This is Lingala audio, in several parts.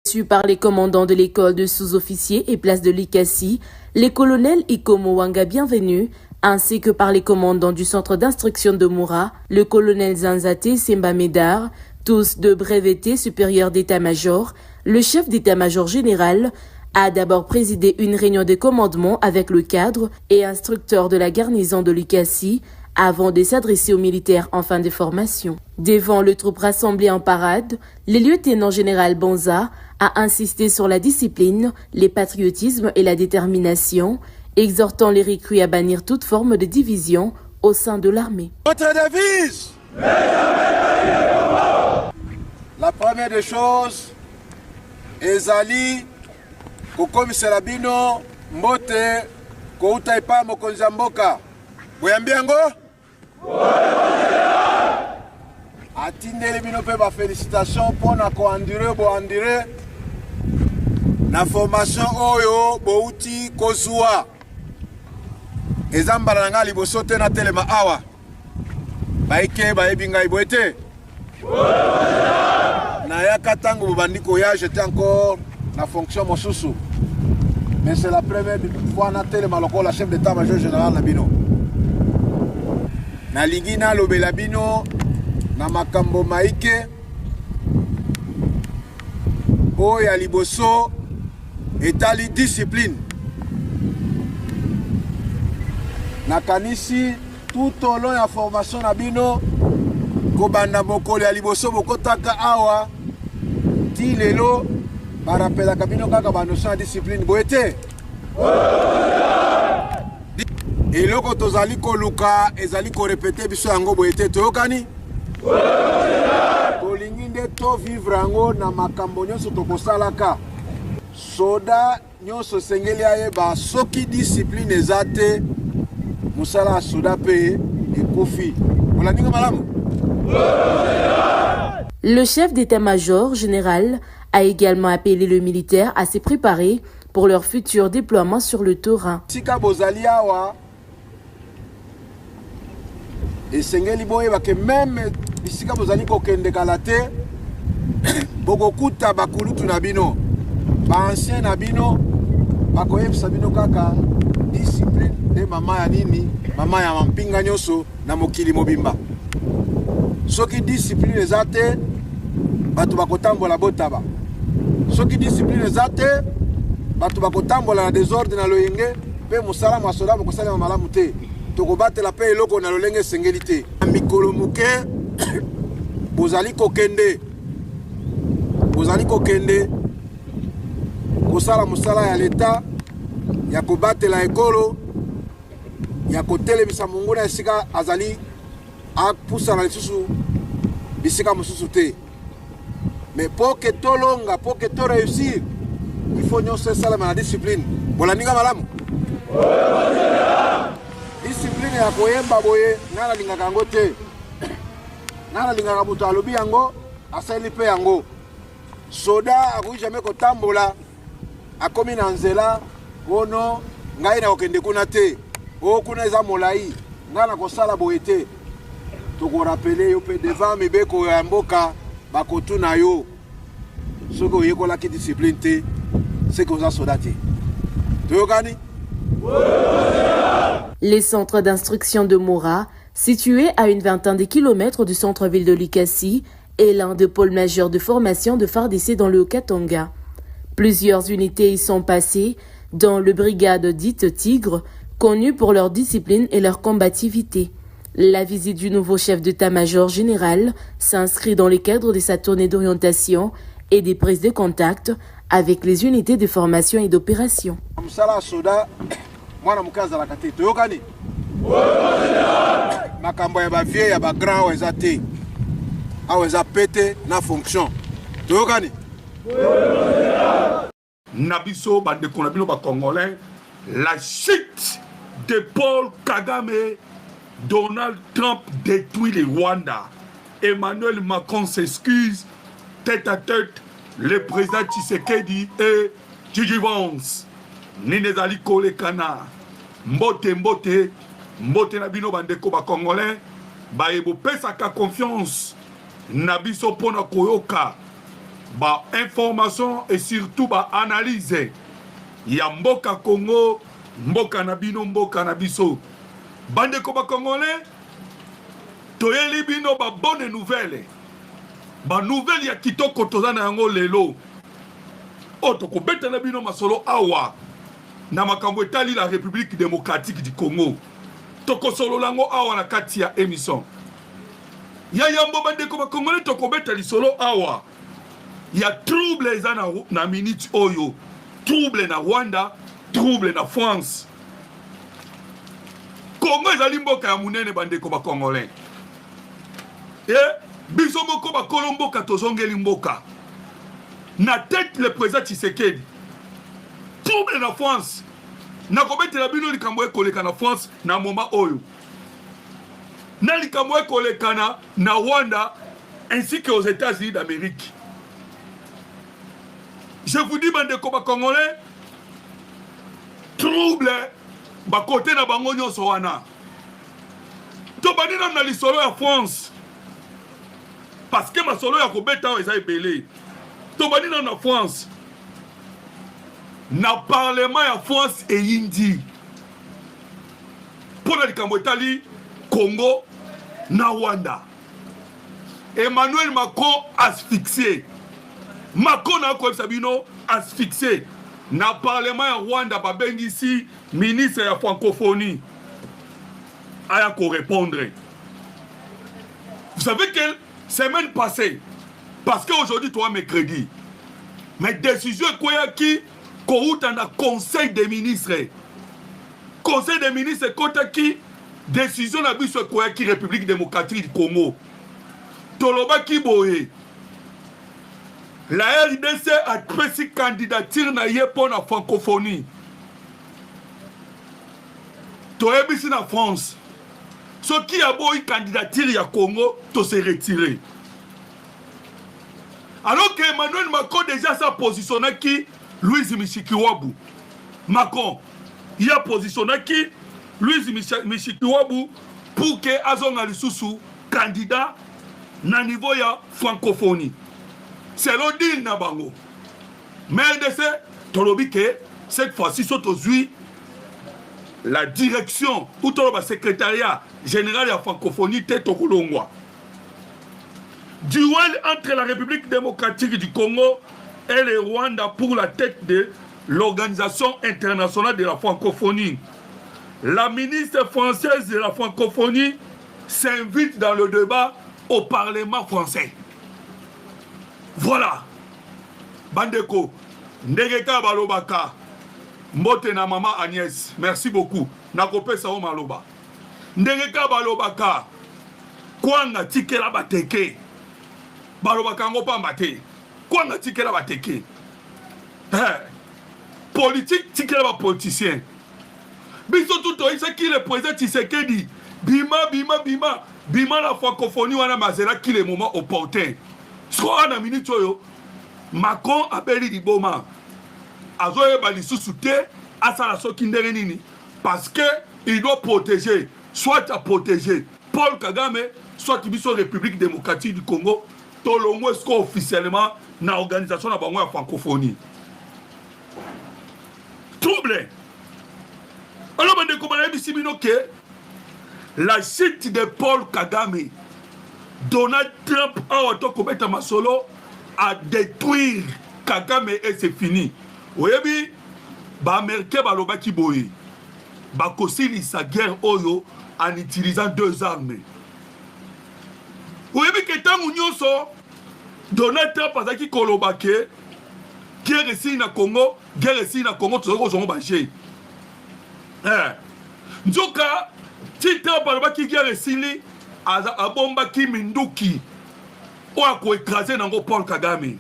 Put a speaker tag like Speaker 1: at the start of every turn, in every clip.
Speaker 1: Reçus par les commandants de l'école de sous-officiers et place de l'Ikassi, les colonels Ikomo Wanga Bienvenue, ainsi que par les commandants du centre d'instruction de Moura, le colonel Zanzate Semba Médard, tous de breveté supérieur d'état-major, le chef d'état-major général a d'abord présidé une réunion de commandement avec le cadre et instructeur de la garnison de l'Ikassi avant de s'adresser aux militaires en fin de formation. Devant le troupe rassemblé en parade, le lieutenant général Bonza a insisté sur la discipline, le patriotisme et la détermination, exhortant les recrues à bannir toute forme de division au sein de l'armée.
Speaker 2: Notre devise, la première des choses, ezali kokomisela bino mbote kouta epa mokonzi ya mboka. Boyambi yango? Atindeli bino pe ba félicitations pona ko andire bo andire na formation oyo bouti kozua. Ezambala nga liboso te na telema awa. Baike bayebi ngai boete. Na yaka tango bobandi koya j'étais encore na fonction mosusu. Mais c'est la première fois na telema lokola chef d'état-major général na bino. Na lingina lobela bino na makambo maike oya liboso etali discipline. Nakanisi tout au long ya formation na bino kobanda mokolo ya liboso bokotaka awa ti lelo barapelaka bino kaka banotion ya discipline boyete eloko tozali koluka ezali korepete biso yango boyete toyokani tolingi nde to vivre yango na makambo nyonso tokosalaka soda nyonso sengeli ayeba soki discipline eza te musala ya soda pe ekofi olaninga malamu.
Speaker 1: Le chef d'état-major général a également appelé le militaire à se préparer pour leur futur déploiement sur le terrain.
Speaker 2: Sika bozali awa esengeli boyeba ke même bisika bozali kokende kala te bokokuta bakulutu na bino baancien na bino bakoyebisa bino kaka discipline de mama ya nini mama ya mampinga nyonso na mokili mobimba. Soki discipline eza te bato bakotambola botaba. Soki discipline eza te bato bakotambola na désordre na loyenge pe musala masoda bokosala malamu te. Tokobatela pe eloko na lolenge esengeli te. Mikolo muke bozali kokende kosala mosala ya leta ya kobatela ekolo ya kotelemisa monguna esika azali apusa na lisusu bisika mosusu te. Mais pour que tolonga, pour que to réussir, il faut nyonso esalama na discipline. Bolaninga malamu? Discipline ya koyemba boye nana lingaka yango te. Nana lingaka moto alobi yango asali pe yango. Soda akoki jamais kotambola akomi na nzela ono ngai na kokende kuna te. O kuna eza molai ngai na kosala boye te. Tokorapele yo pe devant mibeko ya mboka bakotuna yo soki oyekolaki discipline te seki oza soda te toyokani.
Speaker 1: Les centres d'instruction de Moura, situés à une vingtaine de kilomètres du centre-ville de l'Ikassi, est l'un des pôles majeurs de formation de FARDC dans le Haut-Katanga. Plusieurs unités y sont passées, dont le brigade dite Tigre, connue pour leur discipline et leur combativité. La visite du nouveau chef d'état-major général s'inscrit dans le cadre de sa tournée d'orientation et des prises de contact avec les unités de formation et d'opération.
Speaker 2: Makambo ya ba vie ya ba grand o ezate awo ezapete na fonction toyokani
Speaker 3: nabiso bandeko na bino ba congolais. La chute de Paul Kagame, Donald Trump détruit le Rwanda. Emmanuel Macron s'excuse tête à tête le président Tshisekedi et Gigi Vance. Ninezali Kole Kana. Mbote na bino bandeko ba congolais ba ebo pesa ka confiance na biso pona koyoka ba information et surtout ba analyse ya mboka Congo, mboka na bino, mboka na biso. Bande ko ba Congolais, toyeli bino ba bonne nouvelle. Ba nouvelle ya kitoko tozana yango lelo. O toko beta na bino masolo awa na makambo etali la République démocratique du Congo. Toko solo lango awa na kati ya émission. Ya yambo bande ko ba Congolais toko beta li solo awa. Ya trouble eza na minute oyo. Trouble na Rwanda, trouble na France. Congo ezali mboka ya munene bande ko ba Congolais. Biso moko ba kolomboka tozongeli mboka. Na tête le président Tshisekedi. Trouble na France. Na kobetela bino likambo ekoleka na France na moment oyo. Na likambo ekoleka na Rwanda ainsi que aux États-Unis d'Amérique. Je vous dis bande ko ba Congolais. Trouble ba côté na bango nyonso wana. To banina na lisolo ya France. Parce que ma solo ya kobeta eza ebele. Tobani na France. Na parlement ya France et Indi. Pour la likambo etali Congo na Rwanda. Emmanuel Macron asphyxié. Macron na ko sabino asphyxié. Na parlement ya Rwanda ba bengisi ministre ya francophonie. Aya ko répondre. Vous savez que semaine passée, parce qu'aujourd'hui, toi, mercredi, mais décision qui dans le conseil des ministres. Conseil des ministres, qui décision na biso qui République démocratique du Congo. Toloba ki boye. La RDC a pris candidature na ye pour la francophonie. Toyebisi na France. Ce qui a beau une candidature ya Congo, to se retirer. Alors que Emmanuel Macron déjà sa positionné qui Louise Mishikiwabu. Macron, il a positionné qui Louise Mishikiwabu pour que Azonga Lisusu candidat na niveau ya francophonie. C'est le deal na bango. Mais RDC, tolobi que cette fois-ci sont aujourd'hui la direction ou le secrétariat général de la francophonie Tétokolongwa. Duel entre la République démocratique du Congo et le Rwanda pour la tête de l'Organisation internationale de la francophonie. La ministre française de la francophonie s'invite dans le débat au Parlement français. Voilà. Bandeko, Ndegeka Balobaka. Mbote na maman Agnès, merci beaucoup. Nakope sao maloba. Ndegeka balobaka. Kwanga tikela bateke. Balobaka ngopa mbate. Kwanga tikela bateke. Politique tikela ba politicien. Biso tout isa qui le président Tshisekedi. Bima la francophonie wana mazela qui le moment opportun. Soit na minute oyo Macron abeli diboma. Azoye balisusu te asala soki ndenge nini parce que il doit protéger soit à protéger Paul Kagame soit biso République démocratique du Congo tolongo esko officiellement na organisation na bango ya francophonie trouble. Alors bande ko bana bisibino que la chute de Paul Kagame, Donald Trump a autocommettre masolo à détruire Kagame et c'est fini. Oyebi ba américain ba loba ki boye ba kosili sa guerre oyo en utilisant deux armes. Oyebi ke tangu nyonso Donald Trump azaki koloba ke guerre si na Congo tozoko zongo baje. Nzoka ti Trump aloba ki guerre sili a bomba ki minduki o ako écraser nango Paul Kagame.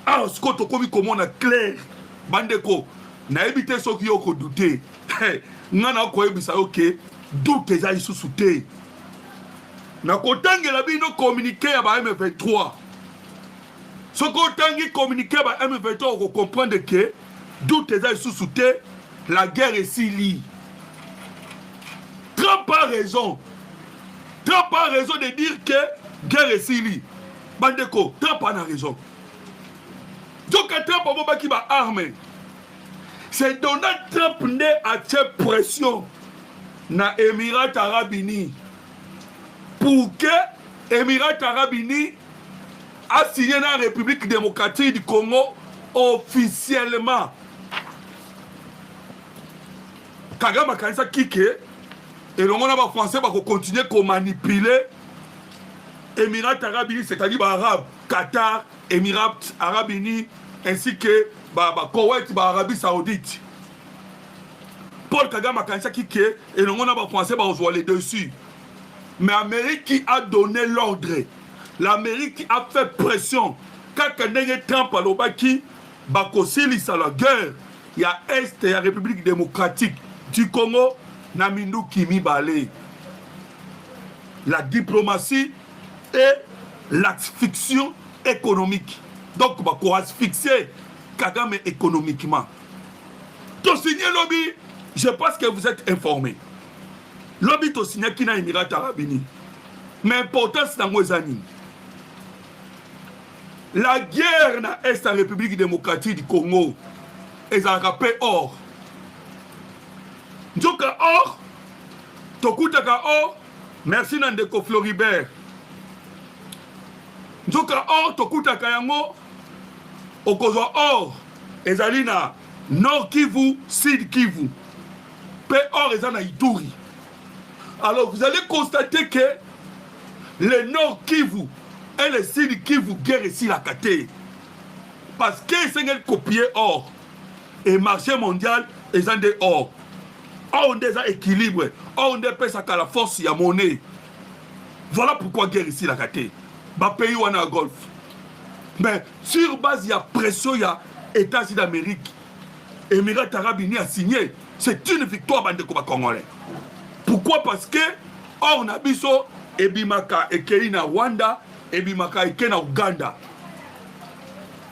Speaker 3: Ah, ce qu'on t'a comment clair, bandeko, na évité ce qui ont douté. Nana ko ebisa ok, doute za isu souté. Na kotangi la bino communiquer à M23. Ce kotangi communiquer à M23 on comprendre que doute za isu souté, la guerre est si li. Trump a raison. Trump a raison de dire que guerre est si li. Bandeko, Trump a raison. Donc Trump a qui va armer. C'est Donald Trump né à cette pression dans les Émirats Arabes Unis pour que les Émirats Arabes Unis a signé dans la République démocratique du Congo officiellement. Kagame a commencé à kicker et le monde français va continuer à manipuler les Émirats Arabes Unis, c'est-à-dire les Arabes, Qatar, Émirats Arabes Unis, ainsi que Koweït, Arabie Saoudite. Paul Kagame a commencé à kicker et le monde français va jouer les dessus. Mais l'Amérique qui a donné l'ordre, l'Amérique qui a fait pression, quand Trump a dit qu'il y a la guerre, il y a Est et la République démocratique du Congo, Namindu Kimi Balé. La diplomatie et l'asphyxion économique. Donc, il faut asphyxier Kagame économiquement. Tu signes lobby, je pense que vous êtes informés. Lobby tu signes qui n'a Émirats Arabes Unis. Mais important, c'est dans les années. La guerre dans l'Est de la République démocratique du Congo, ils ont rappelé or. Donc, or, Tokutaka or, merci Nandeko Floribert. Donc, or, Tokutaka yango, Okozwa or, Ezalina, Nord Kivu, Sud Kivu. Pe or, Ezana Ituri. Alors, vous allez constater que le Nord Kivu et le Sud Kivu guerre ici la caté. Parce que c'est un copier or. Et marché mondial, ils ont des or. Or, on a équilibre. Or, on a la force, il y a monnaie. Voilà pourquoi guerre ici la caté. Bah, pays où on a golf. Mais sur base, il y a pression, il y a États-Unis d'Amérique. Émirats Arabes Unis a signé. C'est une victoire bande de Congolais. Pourquoi? Parce que or na biso ebimaka ekei na Rwanda, ebimaka ekei na Uganda.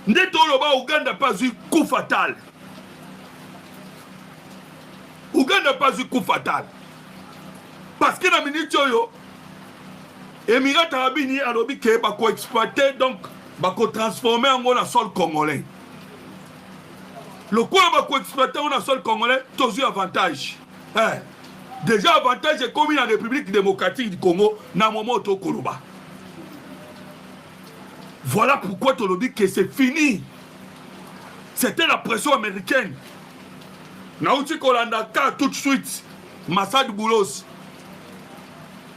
Speaker 3: Ndeto loba Uganda pas eu coup fatal. Uganda pas eu coup fatal. Parce que na minute yo Émirats Arabes Unis a lobi ke ba ko exploiter donc ba ko transformer en na sol congolais. Le quoi ba ko exploiter en sol congolais, tous avantage. Hein? Déjà avantage est commis dans la République démocratique du Congo dans le moment où Koloba. Voilà pourquoi tu dis que c'est fini. C'était la pression américaine. Naouti Kolandaka tout de suite. Massad Boulos.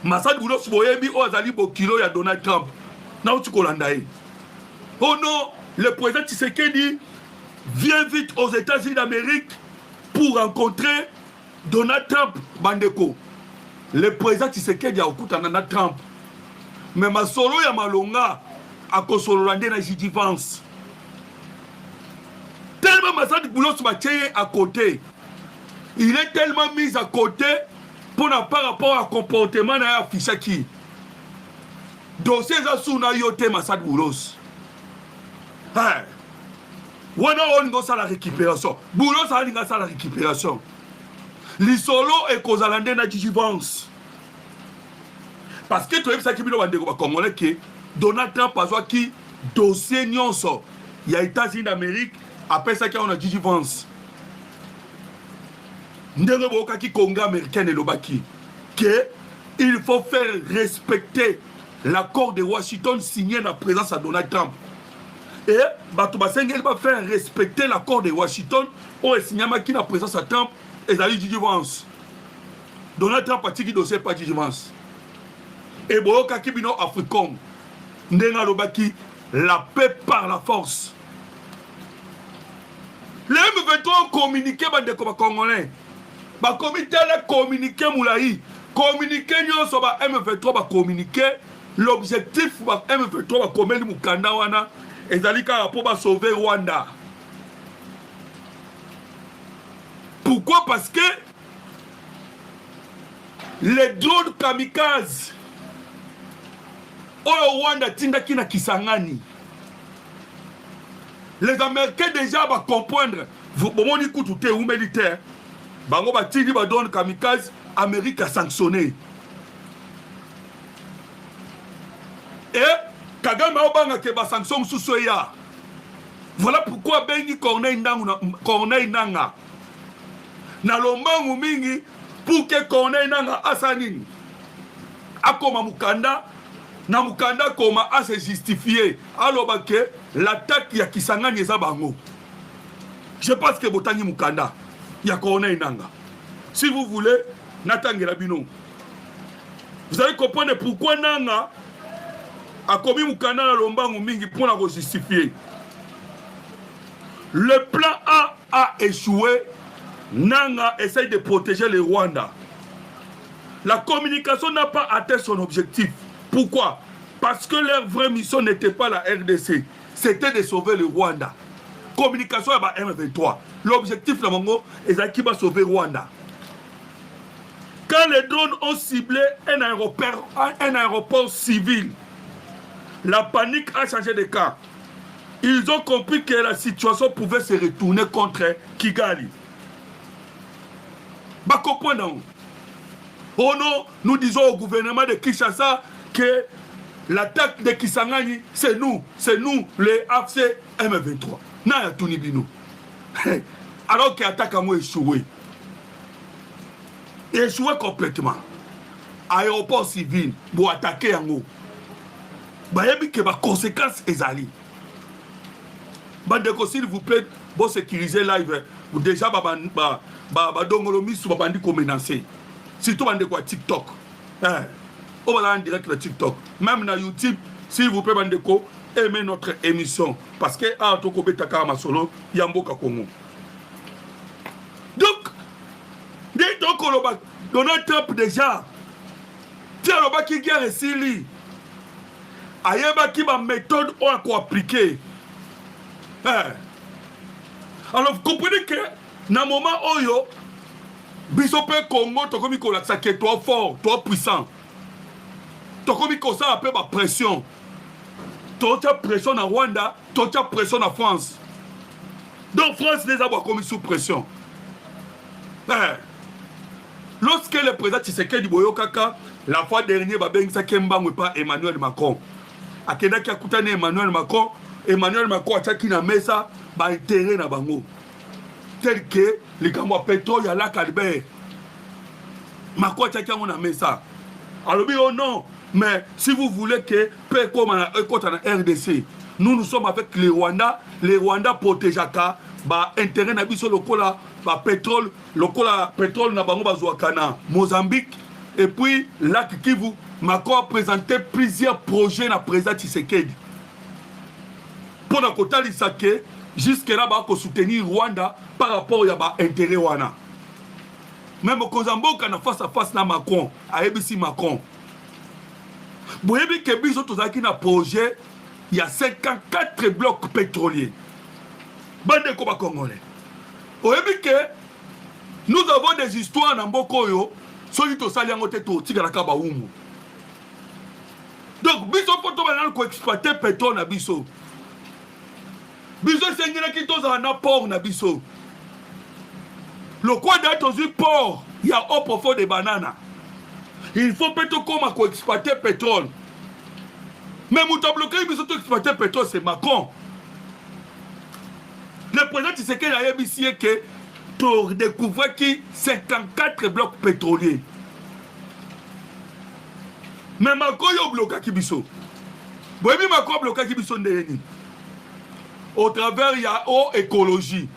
Speaker 3: Massad Boulos Boyebi Ozali Bokilo ya Donald Trump. Naouti Kolandae. Oh non, le président Tshisekedi vient vite aux États-Unis d'Amérique pour rencontrer Donald Trump, Bandeko. Le président Tshisekedi a okuta na Trump. Mais ma solo ya malonga a kosololande na J.D. Vance. Tellement Massad Boulos Mathieu à côté. Il est tellement mis à côté pour ne par rapport à comportement na affiché qui. Dossier za suna yote Massad Boulos. Hein. Wana on go sa la récupération. Boulos a linga sa la récupération. L'isolo est kozalande na J.D. Vance. Parce que tu as vu ça qui est au Congolais que Donald Trump a joué qui dossier nyonso. Il y a États-Unis d'Amérique après ça qu'on a J.D. Vance. Ndenge boka ki Congrès américain et l'obaki que il faut faire respecter l'accord de Washington signé dans la présence de Donald Trump. Et il va faire respecter l'accord de Washington où il signé dans la présence de Trump. Et ça J.D. Vance. Donald Trump a dit dossier pas J.D. Vance. Et Boyoka Kibino Africom. Ndenga Lobaki, la paix par la force. Les M23 ont communiqué avec les Congolais. Le comité a communiqué Moulaï. Communiqué sur M23 va communiquer. L'objectif de M23 va communiquer Mukanda Wana. Et Zalika pour sauver Rwanda. Pourquoi? Parce que les drones kamikazes au Rwanda tindaki na Kisangani. Les Américains déjà vont comprendre. Vous avez dit que vous militaire. Bango ba tindi ba drone kamikaze, Amérique a sanctionné. Et Kagame a obanga ke ba sanction sous soya. Voilà pourquoi bengi Corneille Nanga na lombangu mingi pour que Corneille Nanga asanini akoma mukanda na mukanda koma a se justifier aloba que l'attaque ya Kisangani eza bango. Je pense que botangi mukanda ya Corneille Nanga. Si vous voulez natangela bino. Vous allez comprendre pourquoi Nanga a commis mukanda na lombangu mingi pour la justifier. Le plan A échoué. Nanga essaye de protéger le Rwanda. La communication n'a pas atteint son objectif. Pourquoi? Parce que leur vraie mission n'était pas la RDC. C'était de sauver le Rwanda. Communication à M23. L'objectif, c'est qui va sauver le Rwanda. Quand les drones ont ciblé un aéroport civil, la panique a changé de camp. Ils ont compris que la situation pouvait se retourner contre Kigali. Oh non, nous disons au gouvernement de Kinshasa que l'attaque de Kisangani, c'est nous, les AFC M23. N'a tout bino. Alors que l'attaque a échoué. Échoué complètement. Aéroport civil, pour attaquer en haut. Il y a des conséquences. S'il vous plaît, pour sécuriser live, déjà, surtout dans TikTok. On va en direct le TikTok. Même dans YouTube, s'il vous plaît, Bandeko, aimez notre émission. Parce que à Toko Taka Masolo, Yamboka Kongo. Donc, Donald Trump déjà, tiens, le qui guerre ici, lui. Ayeba qui ma méthode on a appliquer. Alors, vous comprenez que dans le moment où Bisope Congo, tu as mis que toi fort, toi puissant. Tu as mis que ça appelle ma pression. Tu as pression en Rwanda, tu as pression en France. Donc France les a commis sous pression. Lorsque le président Tshisekedi Boyo Kaka, la fois dernière, Babengisa Kemba ou pas Emmanuel Macron. Akenda qui a coûté Emmanuel Macron a tchaki na mesa, ba intérêt na bango. Tel que les gamins pétrole à la Calbert. Macron a tchaki na mesa. Alors, oh non, mais si vous voulez que paix comme en RDC, nous sommes avec les Rwandais protègent ba intérêt na biso lokola ba pétrole na bango bazwakana Mozambique et puis lac Kivu. Macron a présenté plusieurs projets na président Tshisekedi pour na kotali sake jusque là ba ko soutenir Rwanda par rapport à ba intérêt wana. Même au Kozamboka na face à face na Macron a ebisi Macron. Boyebi ke biso tozaki na projet il y a 54 blocs pétroliers. Bande ko ba congolais. Oyebi ke nous avons des histoires na Mbokoyo soki to sali yango te to tika na kaba umu. Donc biso poto banal ko exploiter pétrole na biso. Biso sengina ki toza na port na biso. Le quoi d'être aux port, il y a au profond des bananes. Il faut plutôt comme à exploiter pétrole. Mais mon tableau qui veut exploiter pétrole, c'est Macron. Le président Tshisekedi a dit que pour découvrir qui 54 blocs pétroliers. Mais Macron a bloqué Kibiso. Vous voyez, Macron a bloqué Kibiso. Au travers, il y a écologie.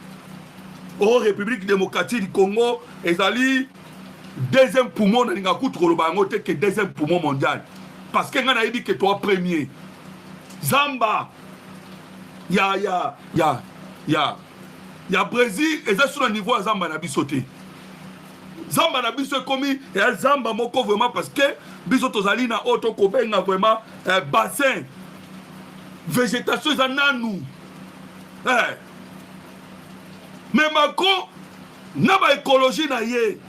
Speaker 3: Au République démocratique du Congo, ils allaient deuxième poumon, que deuxième poumon mondial. Parce que a dit que toi premier. Zamba, il y a Brésil, et c'est sur le niveau de Zamba na bisoté. Zamba na biso commis et Zamba moko vraiment parce que bisoto zali na auto kobenga vraiment bassin végétation zananou. Mais Macron n'a pas écologie na yé.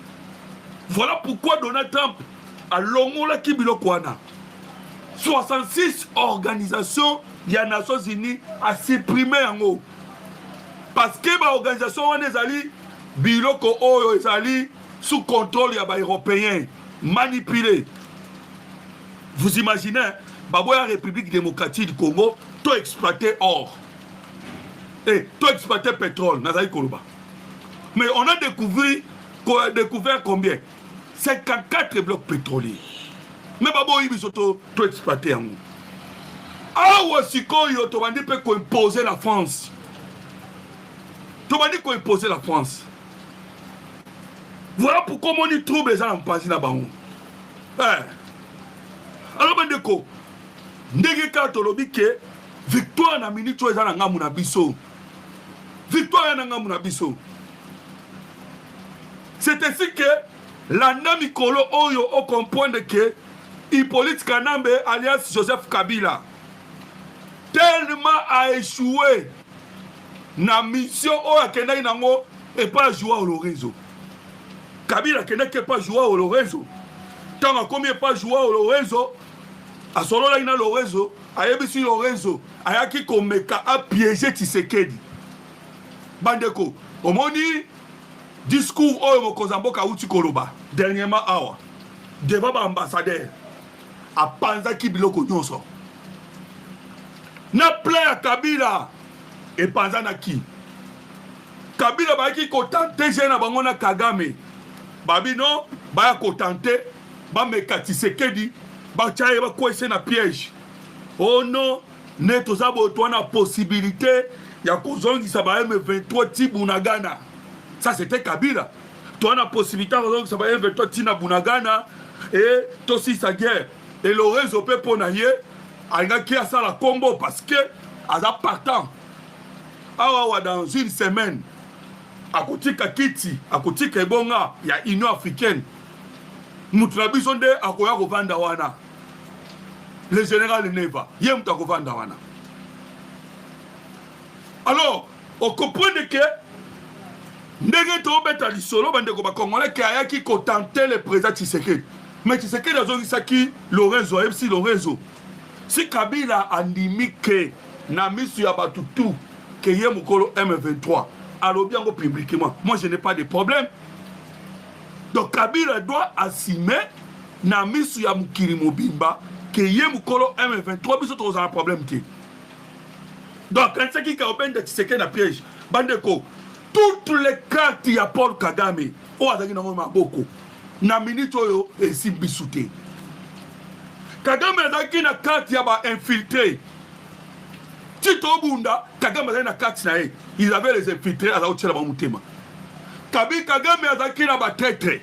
Speaker 3: Voilà pourquoi Donald Trump a longola kibilo kwana. 66 organisations des Nations Unies a supprimé en haut. Parce que l'organisation est allée biloko oyo ezali sous contrôle des Européens manipulés. Vous imaginez, la République démocratique du Congo tout exploité or. Et toi exploiter pétrole, Nazari Koloba. Mais on a découvert combien? 54 blocs pétroliers. Mais Babo Ibisoto, toi exploiter en nous. Ah, Wasikoyo, tu m'as dit qu'on imposer la France. Tu m'as dit qu'on imposer la France. Voilà pourquoi on y trouve les gens en passant là-bas. Alors, Bandeko, Ndegeka Tolobike, victoire na minute où ils ont un na biso. Victoire na ngamuna biso. C'est ainsi que l'anda Mikolo Oyo au comprendre que Hippolyte Kanambe alias Joseph Kabila tellement a échoué na mission Oyo Kenda Inango et pas jouer au réseau. Kabila Kenda qui pas jouer au réseau. Tant que combien pas jouer au réseau, à solo là il a le réseau, à yebisi le réseau, à yaki komeka a piégé Tshisekedi. Bandeko, au moni discours Oyo Mokozambo Kauti Koloba dernièrement awa devant l'ambassadeur à Panzaki Biloko Nyonso. Na plein à Kabila et Panzanaki. Kabila ba ki kontante jena bangona Kagame. Babi non, ba kontante ba meka Tshisekedi ba chaye ba kwese na piège. Oh non, neto zabo to na possibilité ya kozongisa ba M23 Tibunagana. Ça c'était Kabila. Tu as la possibilité de ça va être Tina Bunagana et aussi sa guerre. Et le réseau peut pour naïe, il y a qui a ça la combo parce que à la partant. Dans une semaine, à côté Kakiti, à côté Kebonga, il y a Union africaine. Nous travaillons de à quoi Rovandawana. Le général Neva, Yem Takovandawana. Alors, on comprend que ndenge to beta lisolo bandeko ba congolais qui a qui contenté le président Tshisekedi. Mais Tshisekedi azongisaki Lorenzo MC Lorenzo. Si Kabila andimike na misu ya batutu que ye mukolo M23 alobi yango publiquement. Moi je n'ai pas de problème. Donc Kabila doit assumer na misu ya mukiri mobimba que ye mukolo M23 biso to za problème té. Donc quand c'est qui ka open de Tshisekedi na piège bandeko toutes les cartes ya Paul Kagame o azaki na maboko na minute oyo esimbi sute. Kagame azaki na carte ya ba infiltré. Tito Bunda Kagame azaki na carte na ye. Ils avaient les infiltrés à la hauteur ba mutema. Kagame azaki na ba traître.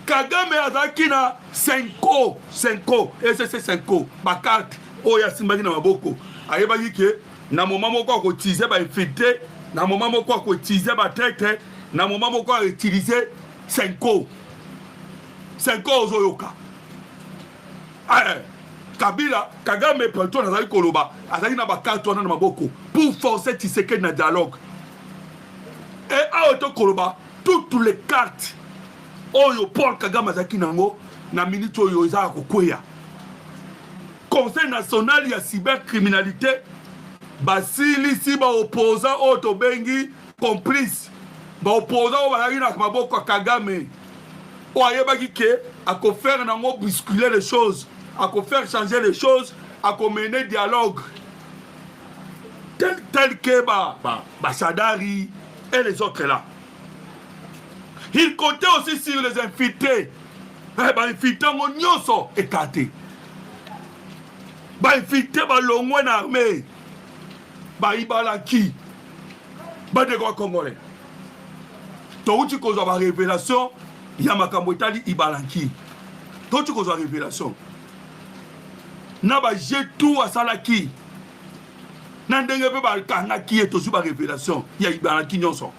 Speaker 3: Kagame azaki na 5 et c'est 5 ba carte oyo asimbaki na maboko. Ayebaki ke na moment moko ko utiliser ba infiltré. Na moment moko ko utiliser ba traître, na moment moko ko utiliser 5 ozoyoka. Kabila Kagame plutôt nazali koloba, azali na ba carte na maboko pour forcer Tshisekedi na dialogue. Et a auto koloba toutes les cartes oyo Paul Kagame azaki nango na minute oyo ezaka kokweya. Conseil national ya cybercriminalité basili si ba opposant auto bengi complice ba opposant o balaki na maboko Kagame o ayebaki ke ako faire nango bousculer les choses, ako faire changer les choses, ako mener dialogue tel que Sadari et les autres là. Il comptait aussi sur les infiltrés. Infiltrés ont nyonso écarté. Infiltrés balongwe na armée. Ibalaki badeko congolais touti kozwa ba révélation ya makambo etali Ibalaki touti kozwa révélation na ba jetu asalaki na ndenge pe ba kangaki et tozwa ba révélation ya Ibalaki nyonso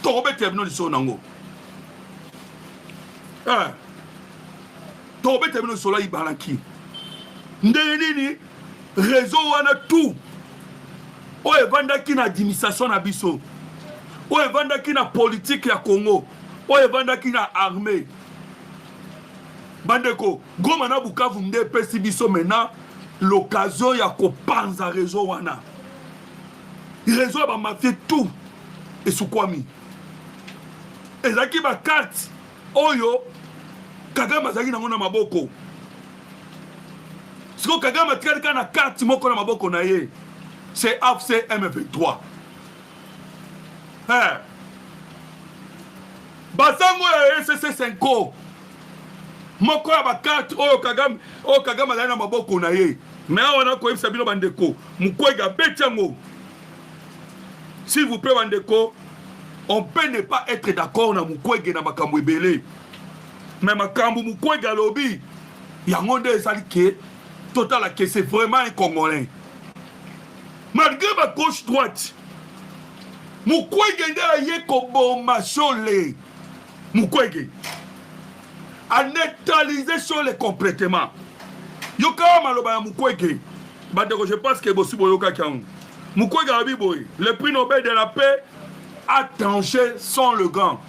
Speaker 3: tokobete bino liso nango tokobete bino liso la Ibalaki ndenge nini réseau wana tout o evandaki na administration na biso o evandaki na politique ya Congo o evandaki na armée bandeko Goma na Bukavu nde pesi biso maintenant l'occasion ya kopanza réseau wana réseau ba mafia tout et sukwami ezaki ba carte oyo Kagame azaki nango na maboko siko Kagame atikali na carte moko na maboko na ye. C'est AFC M23. basango ya SSC 5 moko ya bakarte oyo Kagame azali na maboko na ye mais awa nakoyebisa bino bandeko Mukwege abeti yango. S'il vous plaît bandeko, on peut ne pas être d'accord na Mukwege na makambo ebele mais makambo Mukwege alobi yango nde ezali ke total que c'est vraiment un Congolais malgré ma gauche droite. Mukwege nde aye koboma Chole. Mukwege a neutralisé Chole complètement. Yoka maloba ya Mukwege bandeko, je pense que bosi boyoka kango. Mukwege abi boy, le prix Nobel de la paix a tranché sans le gant.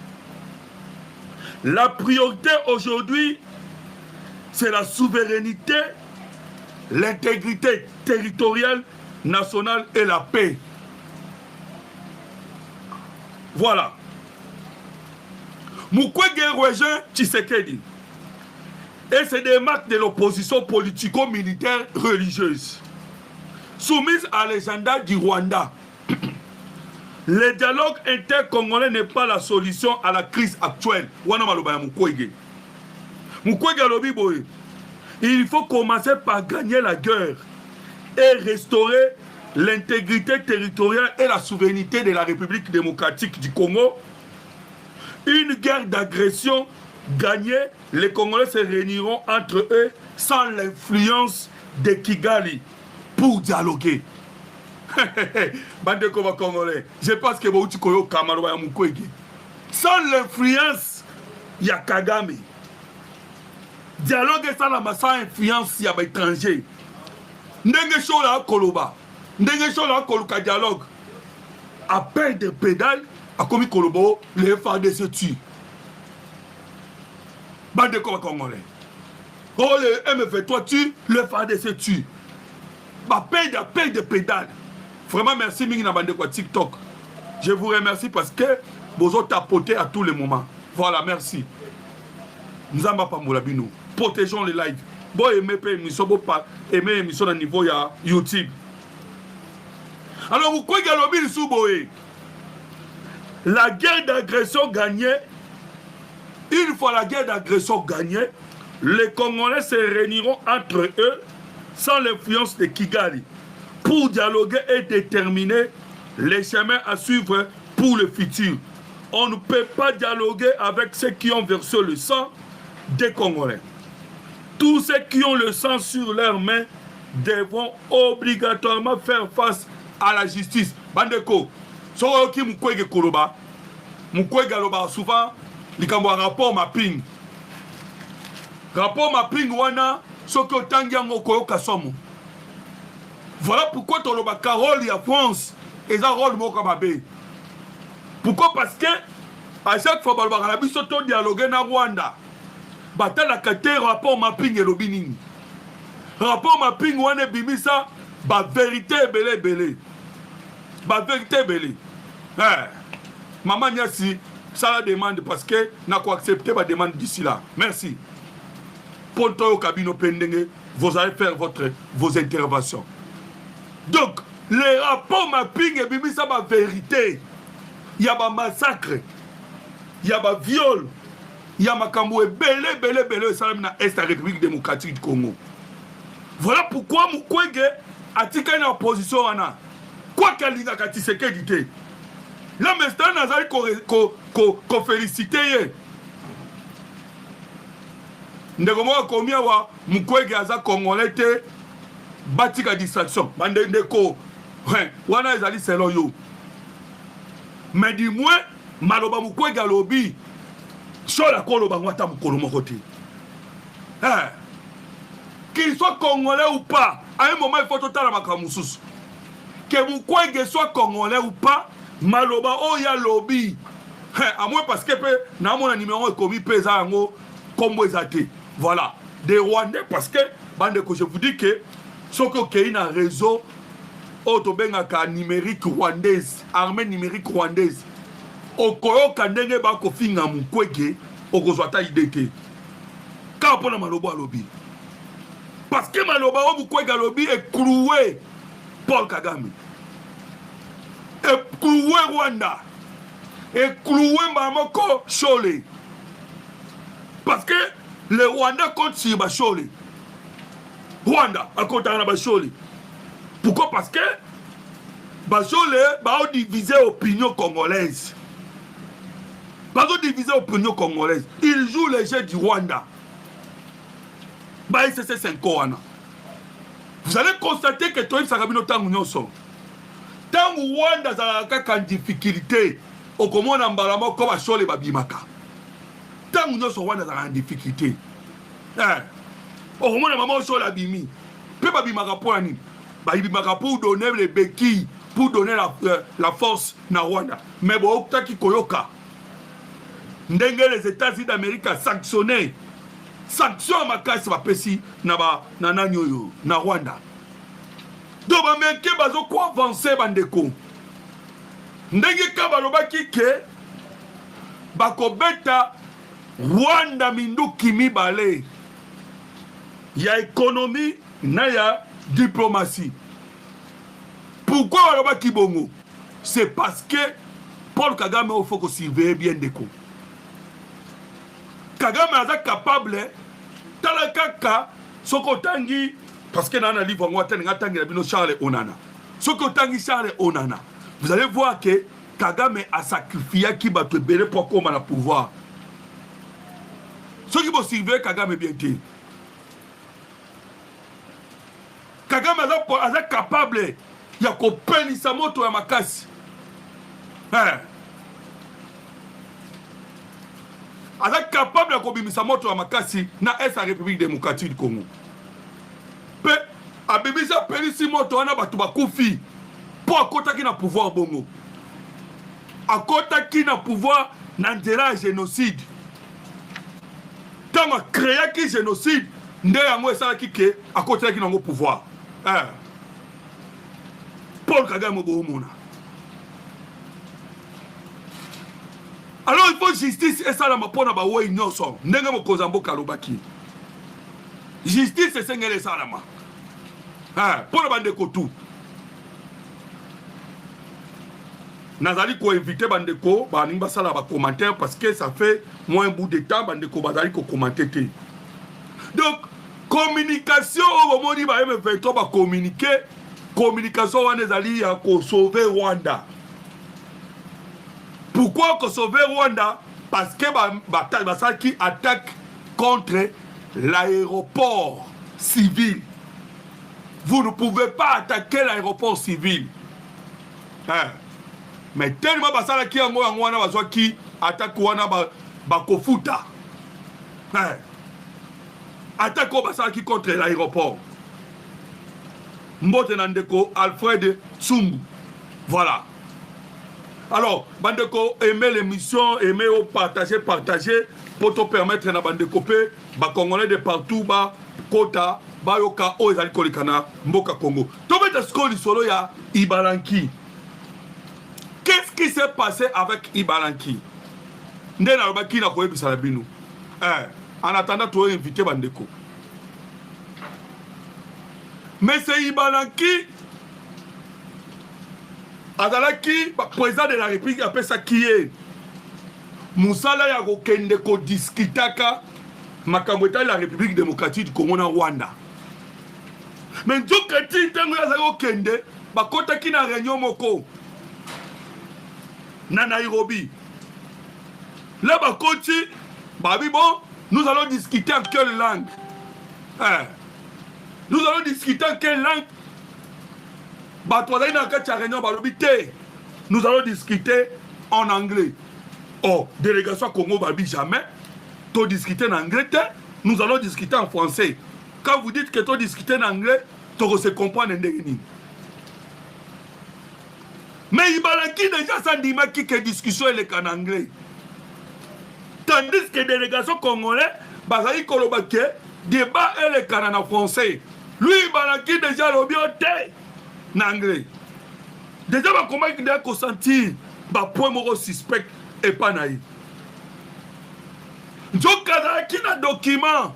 Speaker 3: La priorité aujourd'hui, c'est la souveraineté, l'intégrité territoriale, nationale et la paix. Voilà. Mukwege rejoint Tshisekedi. Et c'est des marques de l'opposition politico-militaire religieuse, soumise à l'agenda du Rwanda. Le dialogue intercongolais n'est pas la solution à la crise actuelle. Il faut commencer par gagner la guerre et restaurer l'intégrité territoriale et la souveraineté de la République démocratique du Congo. Une guerre d'agression gagnée, les Congolais se réuniront entre eux sans l'influence de Kigali pour dialoguer. Bande Congolais, je pense que vous koyo Kamaroba Mukwege. Sans l'influence, il y a Kagame. Dialogue sans influence, il y a étranger. Ndenge shola koloba, ndenge shola koluka dialogue. À peine de pédale, à komi kolobo, les FARDC se tuent. Bande Congolais. Oh, le MF3 tue, le FARDC se tue. Bah, paye de pédale. Vraiment, merci, Mingina Bande quoi TikTok. Je vous remercie parce que vous avez tapoté à tous les moments. Voilà, merci. Nous n'avons pas moulabino. Protégeons les lives. Bon, aimez l'émission, bon, pas aimer l'émission à niveau ya YouTube. Alors, vous croyez que le souboé, la guerre d'agression gagnée, une fois la guerre d'agression gagnée, les Congolais se réuniront entre eux sans l'influence de Kigali pour dialoguer et déterminer les chemins à suivre pour le futur. On ne peut pas dialoguer avec ceux qui ont versé le sang des Congolais. Tous ceux qui ont le sang sur leurs mains devront obligatoirement faire face à la justice. Bandeko, Soroki Mukwege Koloba, Mukwege Aloba souvent, il y a un rapport mapping. Rapport mapping, wana, ce que Tangiango Koyoka Somo. Voilà pourquoi tu as le Carole et France et ça rôle Mokamabé. Pourquoi? Parce que à chaque fois que tu as un dialogue na Rwanda, tu as un rapport mapping et l'obining. Rapport mapping, wana bimisa, ba vérité belé. Ba vérité belé. Maman Niassi, ça la demande parce que n'a pas accepté ma demande d'ici là. Merci. Pour toi au cabinet pendenge, vous allez faire vos interventions. Donc, les rapports mapping et bibi ça ma vérité. Il y a un massacre, il y a un viol, il y a un camoué belé, ça na est la République démocratique du Congo. Voilà pourquoi Mukwege a tika une opposition wana. Quoi qu'elle dise à Tshisekedi dit. Là, maintenant, nous allons féliciter. Nous avons dit que Mukwege aza Congolais te batika distraction. Bandeko, wana ezali selon yo. Mais du moins, maloba Mukwege alobi, chola koloba ngwata mukolo moko te. Qu'il soit Congolais ou pas, à un moment il faut totalement makamususu. Que Mukwege soit Congolais ou pas, maloba oya lobby. À moins parce que na mon numéro est commis pesa ngo comme ezate. Voilà, des Rwandais parce que bande que je vous dis que ce que y a un réseau autobengaka numérique rwandaise, armée numérique rwandaise. Okoyo kandenge ba ko finga Mukwege okozwata idete. Ka pona maloba lobby. Parce que maloba Mukwege lobby est cloué Paul Kagame. Et cloué Rwanda. et clouer Mamoko Chole. Parce que le Rwanda compte sur Bachole. Rwanda a compté sur Bachole. Pourquoi? Parce que Bachole va diviser l'opinion congolaise. Va diviser l'opinion congolaise. Il joue les jeux du Rwanda. C'est 5 ans. Vous allez constater que Toïb Sarabino Tango Nyoso. Tant Rwanda a une difficulté, au comment on a un comme Bachole Babimaka. Tant Nyoso Rwanda a une difficulté. Au moment où maman sur la bimi, peut pas bimaka pour ani, bimaka pour donner les béquilles, pour donner la force na Rwanda. Mais bon, qui koyoka, ndenge les États-Unis d'Amérique sanctionné, sanction ma casse va pesi na nanyoyo na Rwanda. Donc américain bazo quoi avancer bandeko. Ndenge kabaloba kike, bakobeta Rwanda minduki mibale. Il y a économie, il y a diplomatie. Pourquoi on va Kibongo? C'est parce que Paul Kagame, il faut qu'on surveille bien des coups. Kagame est capable, Talakaka, Sokotangi, parce que dans le livre, on a Charles Onana. Sokotangi Charles Onana. Vous allez voir que Kagame a sacrifié qui va te bérer pour qu'on ait le pouvoir. Ceux qui vont surveiller Kagame bien dit. Kagame est capable de couper sa moto à Makasi. Il est capable de couper sa moto à Makasi dans la République démocratique du Congo. Mais il est capable de couper moto à Makasi pour accoter le pouvoir bongo. Accoter le pouvoir dans le génocide. Quand on a créé le génocide, on a créé le pouvoir. Paul Kagame Bohumuna. Alors il faut justice et ça la mapona ba way nyoso. Ndenga mo kozambo kalobaki. Justice et sengele salama. Pour le bande kotou. Nazali ko inviter bandeko ba nimba sala ba commentaire parce que ça fait moins un bout de temps bandeko bazali ko commenter. Donc communication au moment où M23 va communiquer, communication on est allé pour sauver Rwanda. Pourquoi sauver Rwanda? Parce que bataille qui attaque contre l'aéroport civil. Vous ne pouvez pas attaquer l'aéroport civil. Mais tellement basala qui a moi qui attaque Rwanda bakofuta. Attaque au Bassala qui contre l'aéroport. Mbote Nandeko, Alfred Tsumbu. Voilà. Alors, Bandeko, aimez l'émission, aimez partager pour te permettre na Bandeko pe, ba Congolais de partout, ba Kota, ba Yoka, Oezali Kolikana, Mboka Congo. Tobeta Skoli Solo ya Ibalanki. Qu'est-ce qui s'est passé avec Ibalanki? Ndena Robaki na Koye Bisalabinu. En attendant, tu es invité Bandeko. Mais c'est Ibalanki, Azalaki, président de la République, appelle ça qui est Moussala Yagokendeko Diskitaka, Makambweta la République démocratique du Congo na Rwanda. Mais tout petit temps Yazagokende, Bakota qui na réunion moko na Nairobi. Là, Bakoti, Babi bon. Nous allons discuter en quelle langue? Nous allons discuter en quelle langue? Nous allons discuter en anglais. Oh, délégation Congo Babi jamais. Tu discuter en anglais, nous allons discuter en français. Quand vous dites que tu discuter en anglais, tu se comprendre en anglais. Mais il y a déjà ça dit que la discussion est en anglais. Tandis que la délégation congolaise, Bazali Kolobake, débat et le Canada français. Lui, Balaki déjà le bioté en anglais. Déjà, comment il doit consentir, point moro suspect et pas naïf. Donc, qui a un document,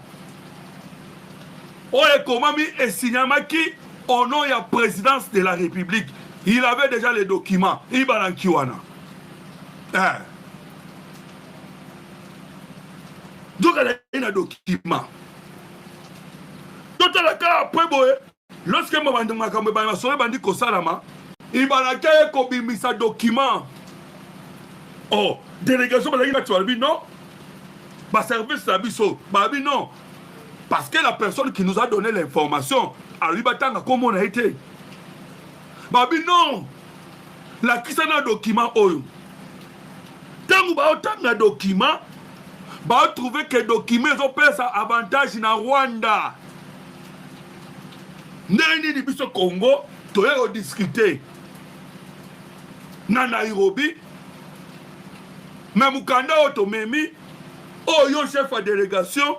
Speaker 3: on est comment mis et signamaki au nom de la présidence de la République. Il avait déjà les documents. Il Balankiwana. Donc elle a un document. Tout à l'heure après boye, lorsque moi bandi makambo ba solo bandi ko salama, il va la kaya ko bimisa document. Oh, délégation ba la tu albi non? Ba service la biso, ba bi non. Parce que la personne qui nous a donné l'information, à lui batanga comment on a été. Ba bi non. La qui ça na document oyo. Tangu ba otanga document ba trouver que document ils ont pris ça avantage na Rwanda. Nani ni biso Congo toye o discuter na Nairobi même kanda otomemi oyo chef de délégation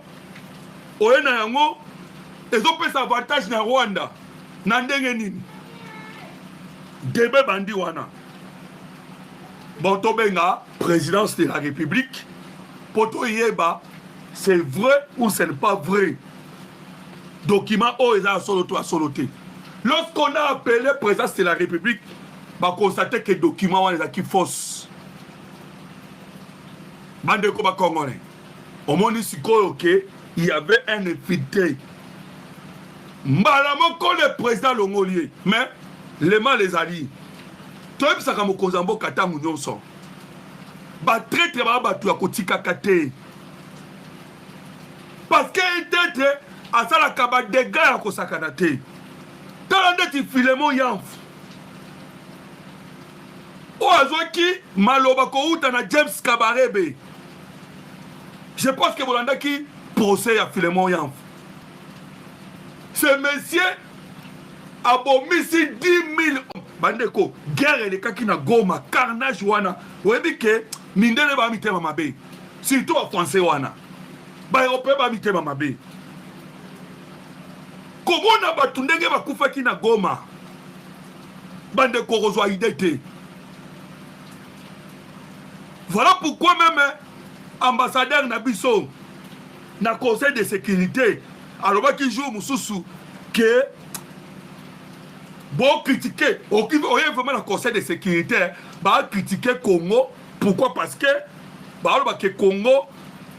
Speaker 3: oye na yango ils ont pris ça avantage na Rwanda na ndenge nini debe bandi wana bon tobenga présidence de la République poto yeba c'est vrai ou ce n'est pas vrai. Document oh ils ont soloté. Lorsqu'on a appelé présidence de la République, on a constaté que le document est qui fausse. Bande ko ba congolais. Au moins ici il y avait un infiltré. Malamo ko le président Longolier, mais les mal les alliés. Toi ça comme kozambo kata munyonso. Ba traître ba tu akotika kate. Parce que était à ça la kaba de gars ko sakanate. Talande ti Filemon Yanf. O azoki maloba ko uta na James Kabarebe. Je pense que Bolanda qui procès à Filemon Yanf. Ce monsieur a bomisi 10 000 bandeko guerre les kaki na Goma carnage wana. Webi ke mindele ba mitema mabe. Surtout en français wana. Ba européen ba mitema mabe. Comment on a battu ndenge bakufa ki na Goma? Bandeko rozwa idée. Voilà pourquoi même ambassadeur Nabiso na conseil de sécurité alors qui joue mususu que bon critiquer aucun vraiment le conseil de sécurité va critiquer Congo. Pourquoi? Parce que bah que Congo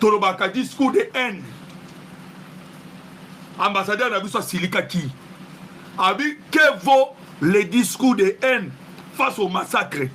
Speaker 3: tolobaka discours de haine. Ambassadeur Nabiso Silika qui a dit que vaut les discours de haine face au massacre